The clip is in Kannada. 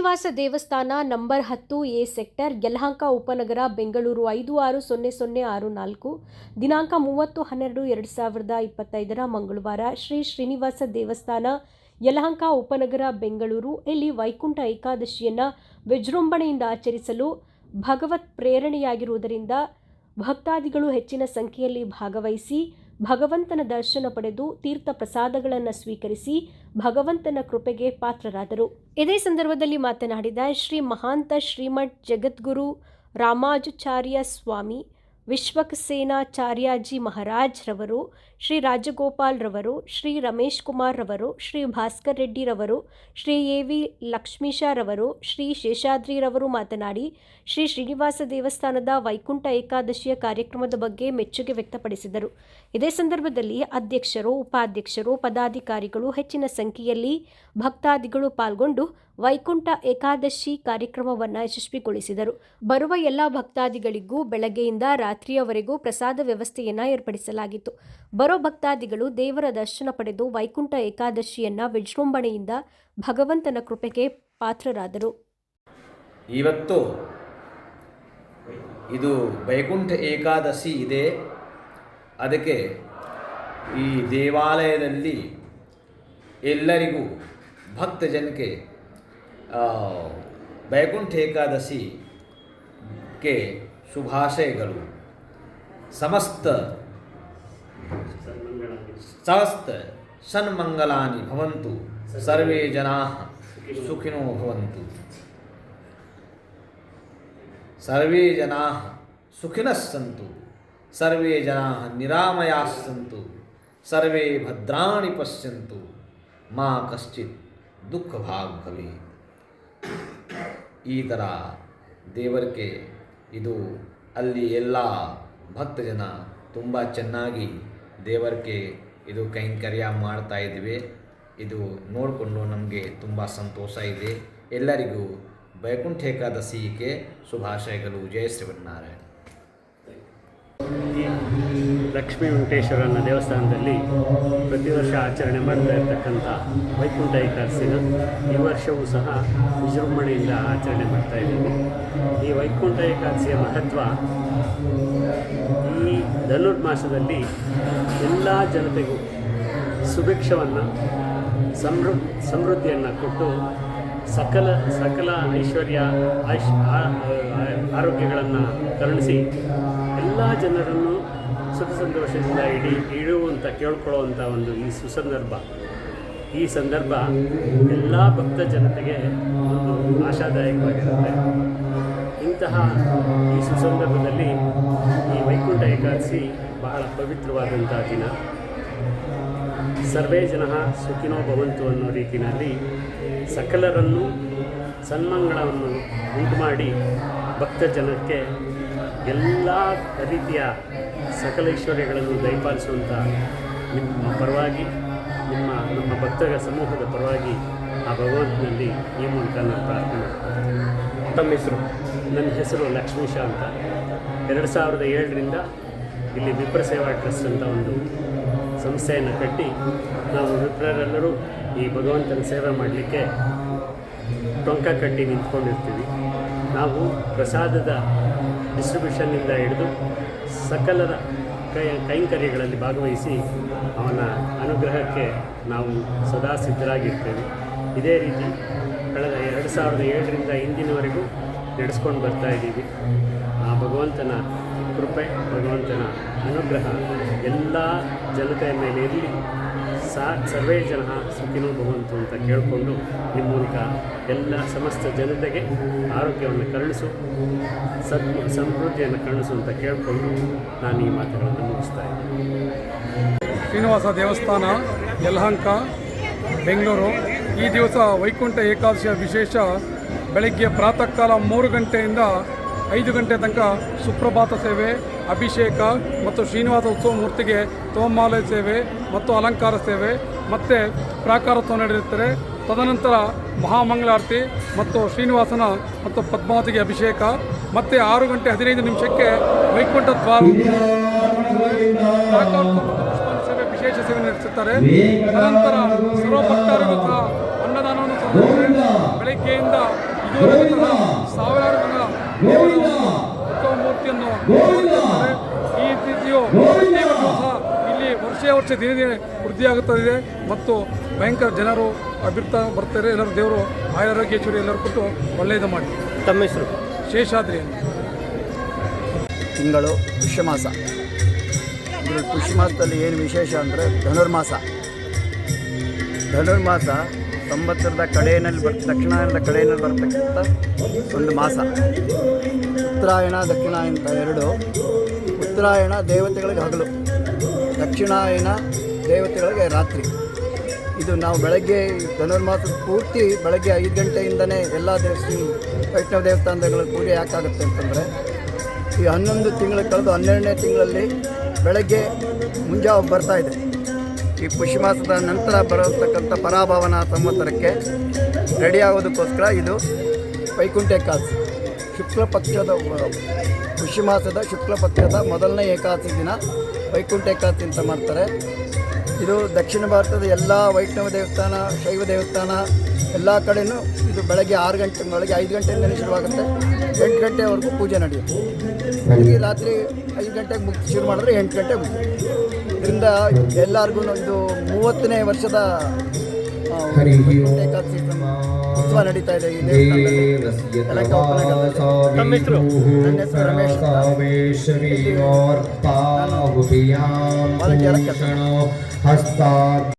ಶ್ರೀನಿವಾಸ ದೇವಸ್ಥಾನ ನಂಬರ್ 10 ಎ ಸೆಕ್ಟರ್ ಯಲಹಂಕ ಉಪನಗರ ಬೆಂಗಳೂರು 560064 ದಿನಾಂಕ 30/12/2025 ಮಂಗಳವಾರ ಶ್ರೀ ಶ್ರೀನಿವಾಸ ದೇವಸ್ಥಾನ ಯಲಹಂಕ ಉಪನಗರ ಬೆಂಗಳೂರು ಇಲ್ಲಿ ವೈಕುಂಠ ಏಕಾದಶಿಯನ್ನು ವಿಜೃಂಭಣೆಯಿಂದ ಆಚರಿಸಲು ಭಗವತ್ ಪ್ರೇರಣೆಯಾಗಿರುವುದರಿಂದ ಭಕ್ತಾದಿಗಳು ಹೆಚ್ಚಿನ ಸಂಖ್ಯೆಯಲ್ಲಿ ಭಾಗವಹಿಸಿ ಭಗವಂತನ ದರ್ಶನ ಪಡೆದು ತೀರ್ಥ ಪ್ರಸಾದಗಳನ್ನು ಸ್ವೀಕರಿಸಿ ಭಗವಂತನ ಕೃಪೆಗೆ ಪಾತ್ರರಾದರು. ಇದೇ ಸಂದರ್ಭದಲ್ಲಿ ಮಾತನಾಡಿದ ಶ್ರೀ ಮಹಾಂತ ಶ್ರೀಮಠ್ ಜಗದ್ಗುರು ರಾಮಾನುಜಾಚಾರ್ಯ ಸ್ವಾಮಿ ವಿಶ್ವಕ್ಸೇನಾಚಾರ್ಯಜಿ ಮಹಾರಾಜ್ ರವರು, ಶ್ರೀ ರಾಜಗೋಪಾಲ್ ರವರು, ಶ್ರೀ ರಮೇಶ್ ಕುಮಾರ್ ರವರು, ಶ್ರೀ ಭಾಸ್ಕರ್ ರೆಡ್ಡಿ ರವರು, ಶ್ರೀ ಎ.ವಿ. ಲಕ್ಷ್ಮೀಶ ರವರು, ಶ್ರೀ ಶೇಷಾದ್ರಿ ರವರು ಮಾತನಾಡಿ ಶ್ರೀ ಶ್ರೀನಿವಾಸ ದೇವಸ್ಥಾನದ ವೈಕುಂಠ ಏಕಾದಶಿಯ ಕಾರ್ಯಕ್ರಮದ ಬಗ್ಗೆ ಮೆಚ್ಚುಗೆ ವ್ಯಕ್ತಪಡಿಸಿದರು. ಇದೇ ಸಂದರ್ಭದಲ್ಲಿ ಅಧ್ಯಕ್ಷರು, ಉಪಾಧ್ಯಕ್ಷರು, ಪದಾಧಿಕಾರಿಗಳು ಹೆಚ್ಚಿನ ಸಂಖ್ಯೆಯಲ್ಲಿ ಭಕ್ತಾದಿಗಳು ಪಾಲ್ಗೊಂಡು ವೈಕುಂಠ ಏಕಾದಶಿ ಕಾರ್ಯಕ್ರಮವನ್ನು ಯಶಸ್ವಿಗೊಳಿಸಿದರು. ಬರುವ ಎಲ್ಲ ಭಕ್ತಾದಿಗಳಿಗೂ ಬೆಳಗ್ಗೆಯಿಂದ ರಾತ್ರಿಯವರೆಗೂ ಪ್ರಸಾದ ವ್ಯವಸ್ಥೆಯನ್ನು ಏರ್ಪಡಿಸಲಾಗಿತ್ತು. ಬರೋ ಭಕ್ತಾದಿಗಳು ದೇವರ ದರ್ಶನ ಪಡೆದು ವೈಕುಂಠ ಏಕಾದಶಿಯನ್ನು ವಿಜೃಂಭಣೆಯಿಂದ ಭಗವಂತನ ಕೃಪೆಗೆ ಪಾತ್ರರಾದರು. ಇವತ್ತು ಇದು ವೈಕುಂಠ ಏಕಾದಶಿ ಇದೆ. ಅದಕ್ಕೆ ಈ ದೇವಾಲಯದಲ್ಲಿ ಎಲ್ಲರಿಗೂ ಭಕ್ತಜನಕ್ಕೆ ವೈಕುಂಠ ಏಕಾದಶಿಗೆ ಶುಭಾಶಯಗಳು. ಸಮಸ್ತ ಸನ್ಮಂಗಲಾನಿ ಭವಂತು, ಸರ್ವೇ ಜನಾಃ ಸುಖಿನೋ ಭವಂತು, ಸರ್ವೇ ಜನಾಃ ಸುಖಿನಃ ಸಂತು, ಸರ್ವೇ ಜನಾಃ ನಿರಾಮಯಾಃ ಸಂತು, ಸರ್ವೇ ಭದ್ರಾಣಿ ಪಶ್ಯಂತು, ಮಾ ಕಶ್ಚಿತ್ ದುಃಖ ಭಾಗ್ ಭವೆ. ಈ ಥರ ದೇವರಿಗೆ ಇದು ಅಲ್ಲಿ ಎಲ್ಲ ಭಕ್ತಜನ ತುಂಬ ಚೆನ್ನಾಗಿ ದೇವರಿಗೆ ಇದು ಕೈಂಕರ್ಯ ಮಾಡ್ತಾ ಇದ್ದೀವಿ. ಇದು ನೋಡಿಕೊಂಡು ನಮಗೆ ತುಂಬ ಸಂತೋಷ ಇದೆ. ಎಲ್ಲರಿಗೂ ವೈಕುಂಠ ಏಕಾದಶಿಗೆ ಶುಭಾಶಯಗಳು. ಜಯ ಶ್ರೀಮನ್ನಾರಾಯಣ. ಲಕ್ಷ್ಮೀ ವೆಂಕಟೇಶ್ವರನ ದೇವಸ್ಥಾನದಲ್ಲಿ ಪ್ರತಿ ವರ್ಷ ಆಚರಣೆ ಮಾಡ್ತಾ ಇರ್ತಕ್ಕಂಥ ವೈಕುಂಠ ಏಕಾದಶಿನ ಈ ವರ್ಷವೂ ಸಹ ವಿಜೃಂಭಣೆಯಿಂದ ಆಚರಣೆ ಮಾಡ್ತಾ ಇದ್ದೀವಿ. ಈ ವೈಕುಂಠ ಏಕಾದಶಿಯ ಮಹತ್ವ ಈ ಧನುರ್ಮಾಸದಲ್ಲಿ ಎಲ್ಲ ಜನತೆಗೂ ಸುಭಿಕ್ಷವನ್ನು ಸಮೃದ್ಧಿಯನ್ನು ಕೊಟ್ಟು ಸಕಲ ಐಶ್ವರ್ಯ ಆರೋಗ್ಯಗಳನ್ನು ಕರುಣಿಸಿ ಎಲ್ಲ ಜನರನ್ನು ಸುಖ ಸಂತೋಷದಿಂದ ಇಡುವಂತ ಕೇಳ್ಕೊಳ್ಳುವಂಥ ಒಂದು ಈ ಸಂದರ್ಭ ಎಲ್ಲ ಭಕ್ತ ಜನತೆಗೆ ಒಂದು ಆಶಾದಾಯಕವಾಗಿರುತ್ತೆ. ಇಂತಹ ಈ ಸುಸಂದರ್ಭದಲ್ಲಿ ಈ ವೈಕುಂಠ ಏಕಾದಶಿ ಬಹಳ ಪವಿತ್ರವಾದಂಥ ದಿನ. ಸರ್ವೇ ಜನಃ ಸುಖಿನೋ ಭವಂತು ಅನ್ನೋ ರೀತಿಯಲ್ಲಿ ಸಕಲರನ್ನು ಸನ್ಮಂಗಳವನ್ನು ಉಂಟು ಮಾಡಿ ಭಕ್ತ ಜನಕ್ಕೆ ಎಲ್ಲ ರೀತಿಯ ಸಕಲ ಐಶ್ವರ್ಯಗಳನ್ನು ದಯಪಾಲಿಸುವಂಥ ನಿಮ್ಮ ಪರವಾಗಿ ನಮ್ಮ ಭಕ್ತರ ಸಮೂಹದ ಪರವಾಗಿ ಆ ಭಗವಂತನಲ್ಲಿ ಈ ಮೂಲಕ ನಾನು ಪ್ರಾರ್ಥನೆ ಮಾಡ್ತೀನಿ. ತಮ್ಮ ಹೆಸರು? ನನ್ನ ಹೆಸರು ಲಕ್ಷ್ಮೀಶ ಅಂತ. 2007ರಿಂದ ಇಲ್ಲಿ ವಿಪ್ರ ಸೇವಾ ಟ್ರಸ್ಟ್ ಅಂತ ಒಂದು ಸಂಸ್ಥೆಯನ್ನು ಕಟ್ಟಿ ನಾವು ವಿಪ್ರರೆಲ್ಲರೂ ಈ ಭಗವಂತನ ಸೇವೆ ಮಾಡಲಿಕ್ಕೆ ಟೊಂಕ ಕಟ್ಟಿ ನಿಂತ್ಕೊಂಡಿರ್ತೀವಿ. ನಾವು ಪ್ರಸಾದದ ಡಿಸ್ಟ್ರಿಬ್ಯೂಷನ್ನಿಂದ ಹಿಡಿದು ಸಕಲರ ಕೈಂಕರ್ಯಗಳಲ್ಲಿ ಭಾಗವಹಿಸಿ ಅವನ ಅನುಗ್ರಹಕ್ಕೆ ನಾವು ಸದಾ ಸಿದ್ಧರಾಗಿರ್ತೇವೆ. ಇದೇ ರೀತಿ ಕಳೆದ 2007ರಿಂದ ಇಂದಿನವರೆಗೂ ನಡೆಸ್ಕೊಂಡು ಬರ್ತಾ ಇದ್ದೀವಿ. ಆ ಭಗವಂತನ ಕೃಪೆ, ಭಗವಂತನ ಅನುಗ್ರಹ ಎಲ್ಲ ಜನತೆಯ ಮೇಲೆ ಇರಲಿ. ಸರ್ವೇ ಜನ ಸುಖಿನೋ ಭವಂತು ಅಂತ ಕೇಳಿಕೊಂಡು ನಿಮ್ಮ ಮೂಲಕ ಎಲ್ಲ ಸಮಸ್ತ ಜನತೆಗೆ ಆರೋಗ್ಯವನ್ನು ಕರುಣಿಸು, ಸಮೃದ್ಧಿಯನ್ನು ಕರುಣಿಸು ಅಂತ ಕೇಳಿಕೊಂಡು ನಾನು ಈ ಮಾತುಗಳನ್ನು ಮುಗಿಸ್ತಾ ಇದ್ದೀನಿ. ಶ್ರೀನಿವಾಸ ದೇವಸ್ಥಾನ ಯಲಹಂಕ ಬೆಂಗಳೂರು. ಈ ದಿವಸ ವೈಕುಂಠ ಏಕಾದಶಿಯ ವಿಶೇಷ. ಬೆಳಗ್ಗೆ ಪ್ರಾತಃ ಕಾಲ 3 ಗಂಟೆಯಿಂದ 5 ಗಂಟೆ ತನಕ ಸುಪ್ರಭಾತ ಸೇವೆ, ಅಭಿಷೇಕ ಮತ್ತು ಶ್ರೀನಿವಾಸ ಉತ್ಸವ ಮೂರ್ತಿಗೆ ತೋಮಾಲೆ ಸೇವೆ ಮತ್ತು ಅಲಂಕಾರ ಸೇವೆ ಮತ್ತು ಪ್ರಾಕಾರೋತ್ಸವ ನಡೆಯುತ್ತದೆ. ತದನಂತರ ಮಹಾಮಂಗಳಾರತಿ ಮತ್ತು ಶ್ರೀನಿವಾಸನ ಮತ್ತು ಪದ್ಮಾವತಿಗೆ ಅಭಿಷೇಕ ಮತ್ತು 6 ಗಂಟೆ 15 ನಿಮಿಷಕ್ಕೆ ವೈಕುಂಠ ದ್ವಾರ ಸೇವೆ ವಿಶೇಷ ಸೇವೆ ನಡೆಸುತ್ತಾರೆ. ತದನಂತರ ಸರ್ವ ಭಕ್ತರಿಗೂ ಸಹ ಅನ್ನದಾನವನ್ನು ಬೆಳಗ್ಗೆಯಿಂದ ಸಾವಿರಾರು ಜನ ದೇವರ ಉತ್ಸವ ಮೂರ್ತಿಯನ್ನು ನೋಡುತ್ತಾರೆ. ಈ ರೀತಿಯು ಪ್ರತಿ ವರ್ಷವೂ ಸಹ ಇಲ್ಲಿ ವರ್ಷ ದಿನೇ ದಿನೇ ವೃದ್ಧಿಯಾಗುತ್ತದೆ ಮತ್ತು ಭಯಂಕರ ಜನರು ಬರ್ತಾರೆ. ಎಲ್ಲರೂ ದೇವರು ಆಯುರಾರೋಗ್ಯೇಶ್ವರಿ ಎಲ್ಲರೂ ಕೊಟ್ಟು ಒಳ್ಳೆಯದು ಮಾಡಿ. ತಮ್ಮ ಹೆಸರು? ಶೇಷಾದ್ರಿ ಅಂತ. ತಿಂಗಳು ಪುಷ್ಯಮಾಸ. ಇದರಲ್ಲಿ ಪುಷ್ಯಮಾಸದಲ್ಲಿ ಏನು ವಿಶೇಷ ಅಂದರೆ ಧನುರ್ಮಾಸ. ಧನುರ್ಮಾಸ ಸಂವತ್ಸರದ ಕಡೆಯಲ್ಲಿ ದಕ್ಷಿಣಾಯನದ ಕಡೆಯಲ್ಲಿ ಬರ್ತಕ್ಕಂಥ ಒಂದು ಮಾಸ. ಉತ್ತರಾಯಣ ದಕ್ಷಿಣಾಯನ ಅಂತ ಎರಡು. ಉತ್ತರಾಯಣ ದೇವತೆಗಳಿಗೆ ಹಗಲು, ದಕ್ಷಿಣಾಯನ ದೇವತೆಗಳಿಗೆ ರಾತ್ರಿ. ಇದು ನಾವು ಬೆಳಗ್ಗೆ ಧನುರ್ಮಾಸದ ಪೂರ್ತಿ ಬೆಳಗ್ಗೆ 5 ಗಂಟೆಯಿಂದನೇ ಎಲ್ಲ ವೈಷ್ಣವ ದೇವಸ್ಥಾನಗಳಲ್ಲಿ ಪೂಜೆ ಯಾಕಾಗುತ್ತೆ ಅಂತಂದರೆ ಈ 11 ತಿಂಗಳು ಕಳೆದು 12ನೇ ತಿಂಗಳಲ್ಲಿ ಬೆಳಗ್ಗೆ ಮುಂಜಾವು ಬರ್ತಾಯಿದೆ. ಈ ಪುಷ್ಯಮಾಸದ ನಂತರ ಬರತಕ್ಕಂಥ ಪರಾಭವನ ಸಂವತ್ಸರಕ್ಕೆ ರೆಡಿಯಾಗೋದಕ್ಕೋಸ್ಕರ ಇದು ವೈಕುಂಠ ಏಕಾದಶಿ. ಶುಕ್ಲ ಪಕ್ಷದ ಪುಷ್ಯಮಾಸದ ಶುಕ್ಲ ಪಕ್ಷದ ಮೊದಲನೇ ಏಕಾದಶಿ ದಿನ ವೈಕುಂಠ ಏಕಾದಶಿ ಅಂತ ಮಾಡ್ತಾರೆ. ಇದು ದಕ್ಷಿಣ ಭಾರತದ ಎಲ್ಲ ವೈಷ್ಣವ ದೇವಸ್ಥಾನ, ಶೈವ ದೇವಸ್ಥಾನ ಎಲ್ಲ ಕಡೆಯೂ ಇದು ಬೆಳಗ್ಗೆ 6 ಗಂಟೆ, ಬೆಳಗ್ಗೆ 5 ಗಂಟೆಯಿಂದಲೇ ಶುರುವಾಗುತ್ತೆ. 8 ಗಂಟೆವರೆಗೂ ಪೂಜೆ ನಡೆಯುತ್ತೆ. ಬೆಳಗ್ಗೆ ರಾತ್ರಿ 5 ಗಂಟೆಗೆ ಮುಗಿಸಿ ಶುರು ಮಾಡಿದ್ರೆ 8 ಗಂಟೆಗೆ ಮುಗಿಯುತ್ತೆ. ಇದರಿಂದ ಎಲ್ಲರಿಗೂ ಒಂದು 30ನೇ ವರ್ಷದ ಏಕಾದಶಿ ಉತ್ಸವ ನಡೀತಾ ಇದೆ ಈ ದೇವಸ್ಥಾನದಲ್ಲಿ. ಯಲಹಂಕ ಉಪನಗರದಲ್ಲಿ. ತಮ್ಮ ಹೆಸರು? ನನ್ನ ಹೆಸರು ರಮೇಶ್ ಅಂತ. ವಾಲಂಟಿಯರ್ ಕೆಲಸ.